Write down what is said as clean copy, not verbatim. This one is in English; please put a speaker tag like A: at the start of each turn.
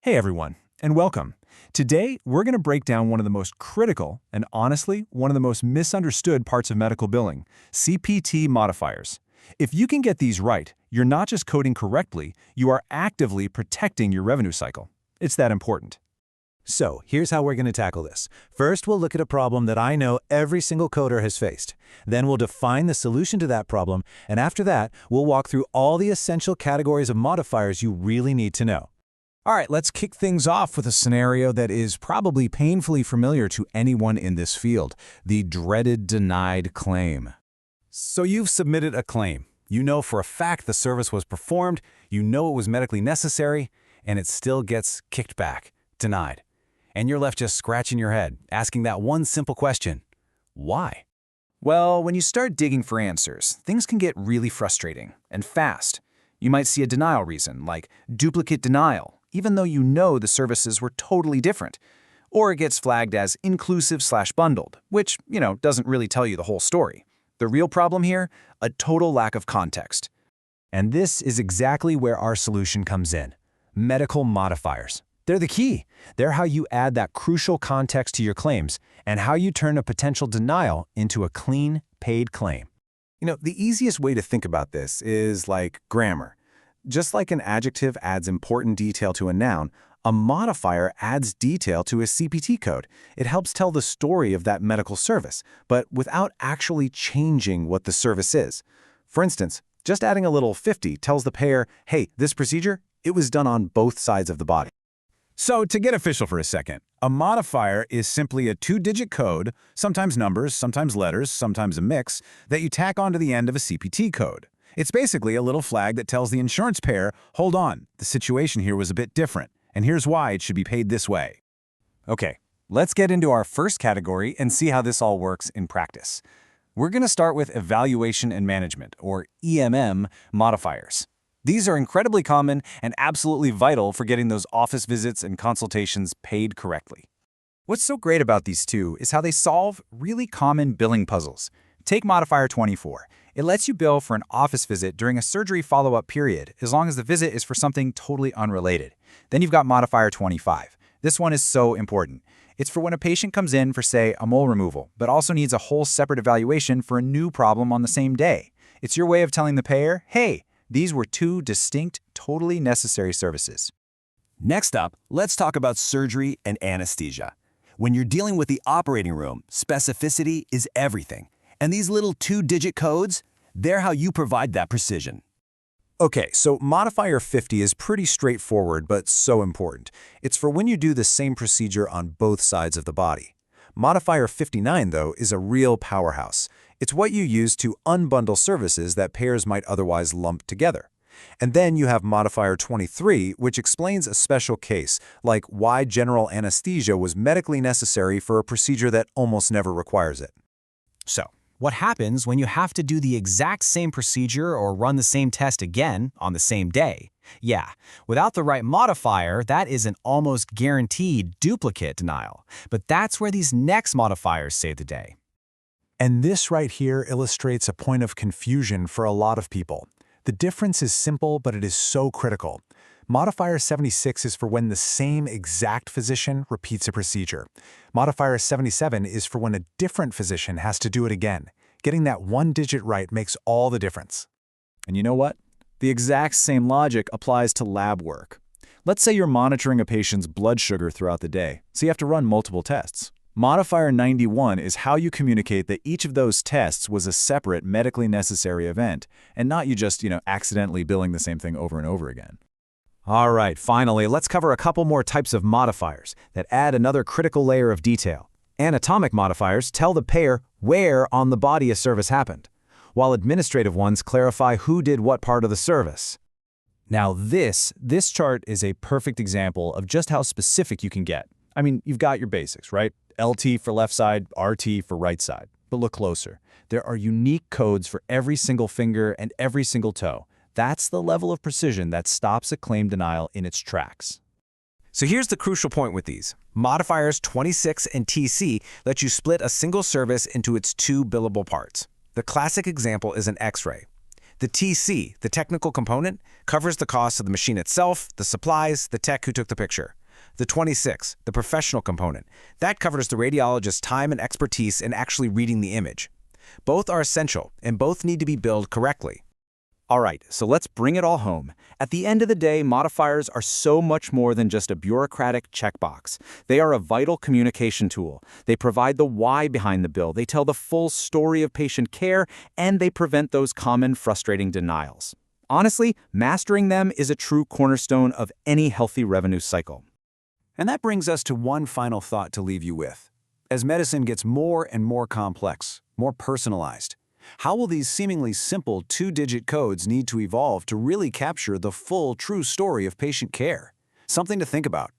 A: Hey everyone, and welcome. Today, we're going to break down one of the most critical and honestly, one of the most misunderstood parts of medical billing, CPT modifiers. If you can get these right, you're not just coding correctly, you are actively protecting your revenue cycle. It's that important.
B: So, here's how we're going to tackle this. First, we'll look at a problem that I know every single coder has faced. Then we'll define the solution to that problem, and after that, we'll walk through all the essential categories of modifiers you really need to know.
A: All right, let's kick things off with a scenario that is probably painfully familiar to anyone in this field, the dreaded denied claim. So you've submitted a claim. You know for a fact the service was performed, you know it was medically necessary, and it still gets kicked back, denied. And you're left just scratching your head, asking that one simple question: why? Well, when you start digging for answers, things can get really frustrating and fast. You might see a denial reason, like duplicate denial, even though you know the services were totally different. Or it gets flagged as inclusive/bundled, which, doesn't really tell you the whole story. The real problem here? A total lack of context.
B: And this is exactly where our solution comes in. Medical modifiers. They're the key. They're how you add that crucial context to your claims and how you turn a potential denial into a clean, paid claim.
A: The easiest way to think about this is like grammar. Just like an adjective adds important detail to a noun, a modifier adds detail to a CPT code. It helps tell the story of that medical service, but without actually changing what the service is. For instance, just adding a little 50 tells the payer, hey, this procedure, it was done on both sides of the body. So to get official for a second, a modifier is simply a two-digit code, sometimes numbers, sometimes letters, sometimes a mix, that you tack onto the end of a CPT code. It's basically a little flag that tells the insurance payer, hold on, the situation here was a bit different, and here's why it should be paid this way. Okay, let's get into our first category and see how this all works in practice. We're going to start with evaluation and management, or EMM, modifiers. These are incredibly common and absolutely vital for getting those office visits and consultations paid correctly. What's so great about these two is how they solve really common billing puzzles. Take Modifier 24. It lets you bill for an office visit during a surgery follow-up period, as long as the visit is for something totally unrelated. Then you've got Modifier 25. This one is so important. It's for when a patient comes in for, say, a mole removal, but also needs a whole separate evaluation for a new problem on the same day. It's your way of telling the payer, hey, these were two distinct, totally necessary services.
C: Next up, let's talk about surgery and anesthesia. When you're dealing with the operating room, specificity is everything. And these little two-digit codes, they're how you provide that precision.
A: Okay, so Modifier 50 is pretty straightforward, but so important. It's for when you do the same procedure on both sides of the body. Modifier 59, though, is a real powerhouse. It's what you use to unbundle services that payers might otherwise lump together. And then you have Modifier 23, which explains a special case, like why general anesthesia was medically necessary for a procedure that almost never requires it.
D: So, what happens when you have to do the exact same procedure or run the same test again on the same day? Yeah, without the right modifier, that is an almost guaranteed duplicate denial. But that's where these next modifiers save the day.
B: And this right here illustrates a point of confusion for a lot of people. The difference is simple, but it is so critical. Modifier 76 is for when the same exact physician repeats a procedure. Modifier 77 is for when a different physician has to do it again. Getting that one digit right makes all the difference.
A: And you know what? The exact same logic applies to lab work. Let's say you're monitoring a patient's blood sugar throughout the day, so you have to run multiple tests. Modifier 91 is how you communicate that each of those tests was a separate medically necessary event, and not you just, accidentally billing the same thing over and over again. All right, finally, let's cover a couple more types of modifiers that add another critical layer of detail. Anatomic modifiers tell the payer where on the body a service happened, while administrative ones clarify who did what part of the service. Now this chart is a perfect example of just how specific you can get. I mean, you've got your basics, right? LT for left side, RT for right side. But look closer. There are unique codes for every single finger and every single toe. That's the level of precision that stops a claim denial in its tracks.
D: So here's the crucial point with these. Modifiers 26 and TC let you split a single service into its two billable parts. The classic example is an X-ray.
A: The TC, the technical component, covers the cost of the machine itself, the supplies, the tech who took the picture. The 26, the professional component, that covers the radiologist's time and expertise in actually reading the image. Both are essential, and both need to be billed correctly.
E: All right, so let's bring it all home. At the end of the day, modifiers are so much more than just a bureaucratic checkbox. They are a vital communication tool. They provide the why behind the bill, they tell the full story of patient care, and they prevent those common frustrating denials. Honestly, mastering them is a true cornerstone of any healthy revenue cycle.
B: And that brings us to one final thought to leave you with. As medicine gets more and more complex, more personalized, how will these seemingly simple two-digit codes need to evolve to really capture the full, true story of patient care? Something to think about.